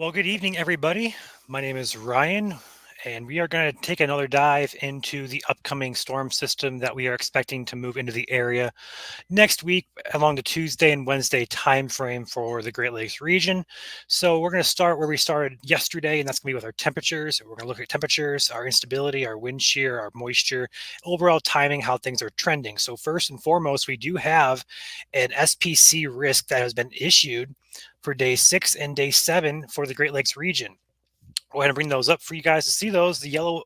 Well, good evening, everybody. My name is Ryan, and we are going to take another dive into the upcoming storm system that we are expecting to move into the area next week along the Tuesday and Wednesday time frame for the Great Lakes region. So we're going to start where we started yesterday, and that's going to be with our temperatures. We're going to look at temperatures, our instability, our wind shear, our moisture, overall timing, how things are trending. So first and foremost, we do have an SPC risk that has been issued for day 6 and day 7 for the Great Lakes region. Go ahead and bring those up for you guys to see those. The yellow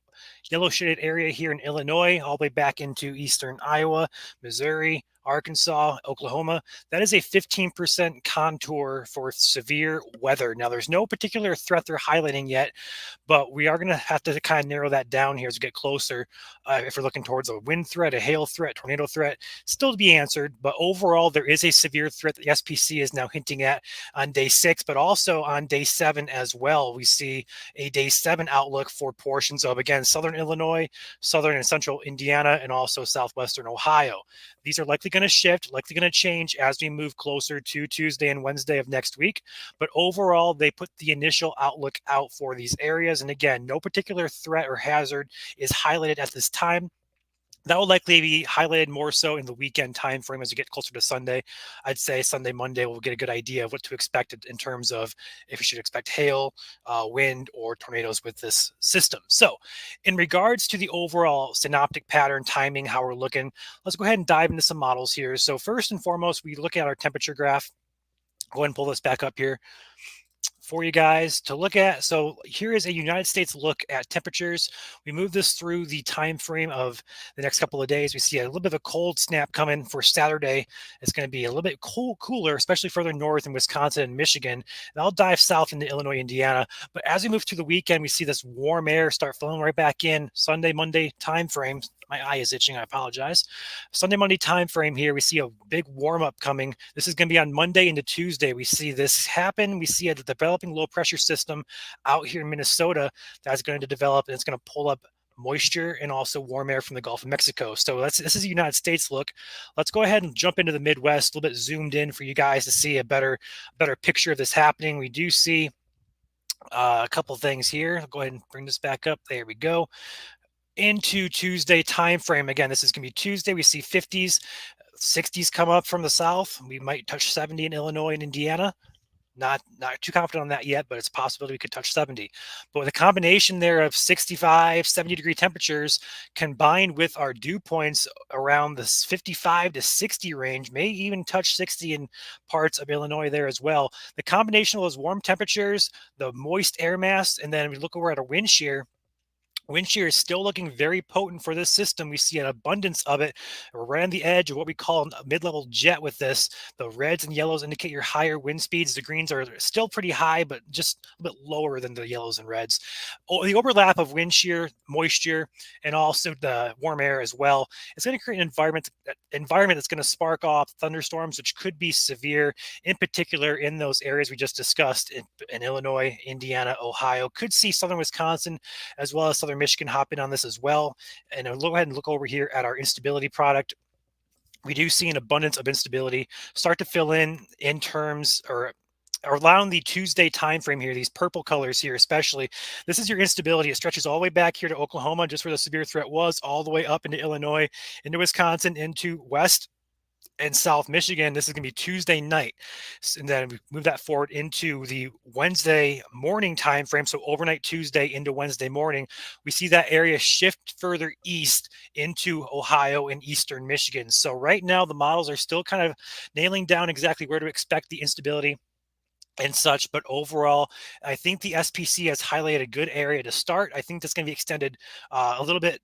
shaded area here in Illinois, all the way back into eastern Iowa, Missouri, Arkansas, Oklahoma. That is a 15% contour for severe weather. Now, there's no particular threat they're highlighting yet, but we are going to have to kind of narrow that down here as we get closer. If we're looking towards a wind threat, a hail threat, tornado threat, still to be answered. But overall, there is a severe threat that the SPC is now hinting at on day 6, but also on day 7 as well. We see a day 7 outlook for portions of, again, southern Illinois, southern and central Indiana, and also southwestern Ohio. These are likely going to shift, likely going to change as we move closer to Tuesday and Wednesday of next week. But overall, they put the initial outlook out for these areas. And again, no particular threat or hazard is highlighted at this time. That will likely be highlighted more so in the weekend time frame as we get closer to Sunday. I'd say Sunday, Monday, we'll get a good idea of what to expect in terms of if you should expect hail, wind, or tornadoes with this system. So, in regards to the overall synoptic pattern, timing, how we're looking, let's go ahead and dive into some models here. So, first and foremost, we look at our temperature graph. Go ahead and pull this back up here for you guys to look at. So here is a United States look at temperatures. We move this through the time frame of the next couple of days. We see a little bit of a cold snap coming for Saturday. It's going to be a little bit cooler, especially further north in Wisconsin and Michigan. And I'll dive south into Illinois, Indiana. But as we move through the weekend, we see this warm air start flowing right back in Sunday, Monday time frame. My eye is itching. I apologize. Sunday, Monday time frame here. We see a big warm up coming. This is going to be on Monday into Tuesday. We see this happen. We see a developing low pressure system out here in Minnesota that's going to develop, and it's going to pull up moisture and also warm air from the Gulf of Mexico. So this is a United States look. Let's go ahead and jump into the Midwest, a little bit zoomed in for you guys to see a better picture of this happening. We do see a couple things here. I'll go ahead and bring this back up. There we go. Into Tuesday time frame. Again, this is going to be Tuesday. We see 50s, 60s come up from the south. We might touch 70 in Illinois and Indiana. Not too confident on that yet, but it's a possibility we could touch 70. But with a combination there of 65, 70-degree temperatures combined with our dew points around the 55 to 60 range, may even touch 60 in parts of Illinois there as well. The combination of those warm temperatures, the moist air mass, and then we look over at our wind shear. Wind shear is still looking very potent for this system. We see an abundance of it. We're right on the edge of what we call a mid-level jet with this. The reds and yellows indicate your higher wind speeds. The greens are still pretty high, but just a bit lower than the yellows and reds. The overlap of wind shear, moisture, and also the warm air as well, it's going to create an environment that's going to spark off thunderstorms, which could be severe, in particular in those areas we just discussed in Illinois, Indiana, Ohio. Could see southern Wisconsin as well as southern Michigan hop in on this as well. And I'll go ahead and look over here at our instability product. We do see an abundance of instability start to fill in terms or around the Tuesday time frame here, these purple colors here especially. This is your instability. It stretches all the way back here to Oklahoma, just where the severe threat was, all the way up into Illinois, into Wisconsin, into West and South Michigan. This is going to be Tuesday night. And then we move that forward into the Wednesday morning time frame. So overnight Tuesday into Wednesday morning, we see that area shift further east into Ohio and eastern Michigan. So right now the models are still kind of nailing down exactly where to expect the instability and such. But overall, I think the SPC has highlighted a good area to start. I think that's going to be extended a little bit.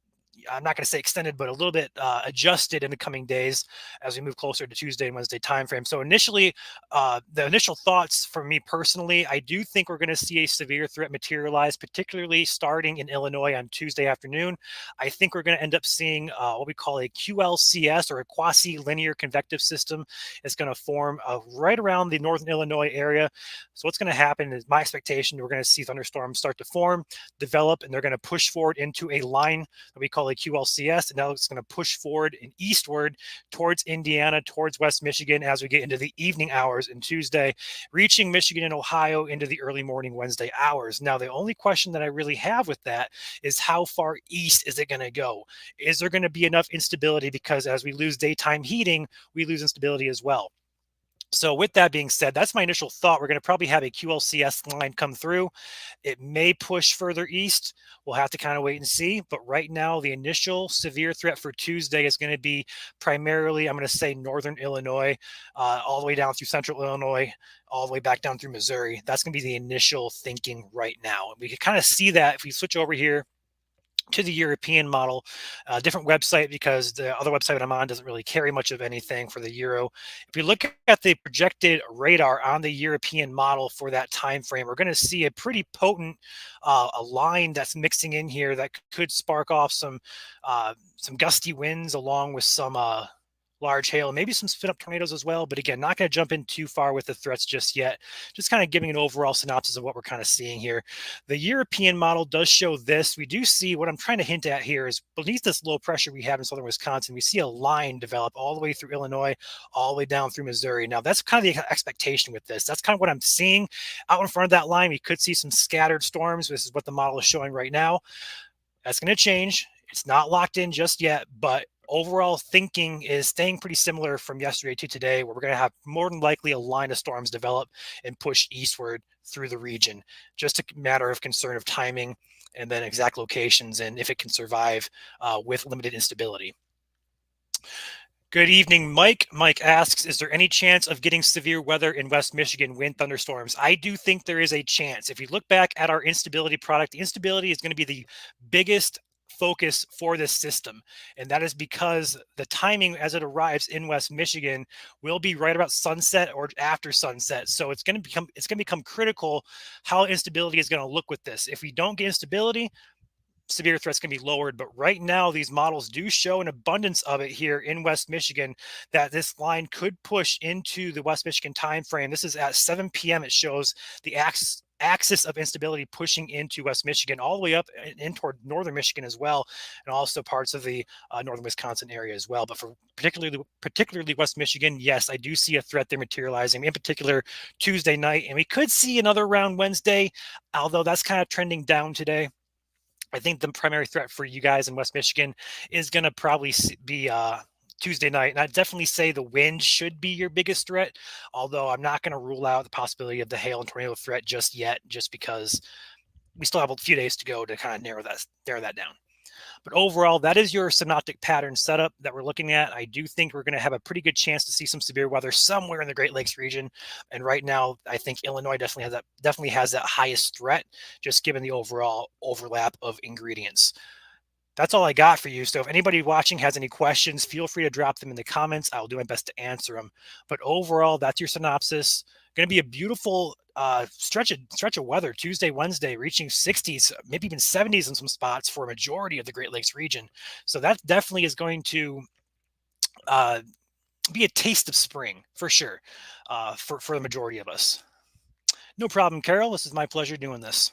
I'm not going to say extended, but a little bit adjusted in the coming days as we move closer to Tuesday and Wednesday timeframe. So initially, the initial thoughts for me personally, I do think we're going to see a severe threat materialize, particularly starting in Illinois on Tuesday afternoon. I think we're going to end up seeing what we call a QLCS, or a quasi-linear convective system. It's going to form right around the northern Illinois area. So what's going to happen is, my expectation, we're going to see thunderstorms start to form, develop, and they're going to push forward into a line that we call parallel QLCS, and now it's going to push forward and eastward towards Indiana, towards West Michigan as we get into the evening hours in Tuesday, reaching Michigan and Ohio into the early morning Wednesday hours. Now, the only question that I really have with that is how far east is it going to go? Is there going to be enough instability? Because as we lose daytime heating, we lose instability as well. So with that being said, that's my initial thought. We're going to probably have a QLCS line come through. It may push further east. We'll have to kind of wait and see. But right now, the initial severe threat for Tuesday is going to be primarily, I'm going to say, northern Illinois, all the way down through central Illinois, all the way back down through Missouri. That's going to be the initial thinking right now. And we can kind of see that if we switch over here to the European model, different website because the other website I'm on doesn't really carry much of anything for the Euro. If we look at the projected radar on the European model for that time frame, we're going to see a pretty potent a line that's mixing in here that could spark off some gusty winds along with some large hail, maybe some spin up tornadoes as well. But again, not going to jump in too far with the threats just yet. Just kind of giving an overall synopsis of what we're kind of seeing here. The European model does show this. We do see what I'm trying to hint at here is beneath this low pressure we have in southern Wisconsin, we see a line develop all the way through Illinois, all the way down through Missouri. Now, that's kind of the expectation with this. That's kind of what I'm seeing out in front of that line. We could see some scattered storms. This is what the model is showing right now. That's going to change. It's not locked in just yet, but overall thinking is staying pretty similar from yesterday to today, where we're going to have more than likely a line of storms develop and push eastward through the region. Just a matter of concern of timing and then exact locations and if it can survive with limited instability. Good evening, Mike. Mike asks, is there any chance of getting severe weather in West Michigan, wind thunderstorms? I do think there is a chance. If you look back at our instability product, the instability is going to be the biggest focus for this system, and that is because the timing as it arrives in West Michigan will be right about sunset or after sunset. So it's going to become critical how instability is going to look with this. If we don't get instability, severe threats can be lowered. But right now, these models do show an abundance of it here in West Michigan, that this line could push into the West Michigan timeframe. This is at 7 p.m. It shows the axis of instability pushing into West Michigan, all the way up in toward northern Michigan as well, and also parts of the northern Wisconsin area as well. But for particularly West Michigan, yes, I do see a threat there materializing, in particular Tuesday night, and we could see another round Wednesday, although that's kind of trending down today. I think the primary threat for you guys in West Michigan is going to probably be Tuesday night. And I'd definitely say the wind should be your biggest threat, although I'm not going to rule out the possibility of the hail and tornado threat just yet, just because we still have a few days to go to kind of narrow that down. But overall, that is your synoptic pattern setup that we're looking at. I do think we're going to have a pretty good chance to see some severe weather somewhere in the Great Lakes region. And right now, I think Illinois definitely has that highest threat, just given the overall overlap of ingredients. That's all I got for you. So if anybody watching has any questions, feel free to drop them in the comments. I'll do my best to answer them. But overall, that's your synopsis. Going to be a beautiful stretch of weather Tuesday, Wednesday, reaching 60s, maybe even 70s in some spots for a majority of the Great Lakes region. So that definitely is going to be a taste of spring for sure for the majority of us. No problem, Carol. This is my pleasure doing this.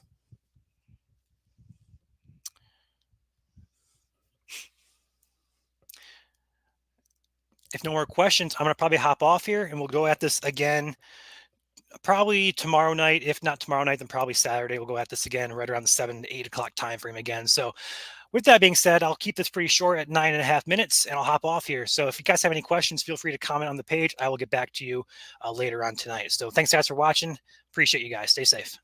If no more questions, I'm going to probably hop off here and we'll go at this again probably tomorrow night. If not tomorrow night, then probably Saturday. We'll go at this again right around the 7 to 8 o'clock time frame again. So with that being said, I'll keep this pretty short at 9.5 minutes and I'll hop off here. So if you guys have any questions, feel free to comment on the page. I will get back to you later on tonight. So thanks guys for watching. Appreciate you guys. Stay safe.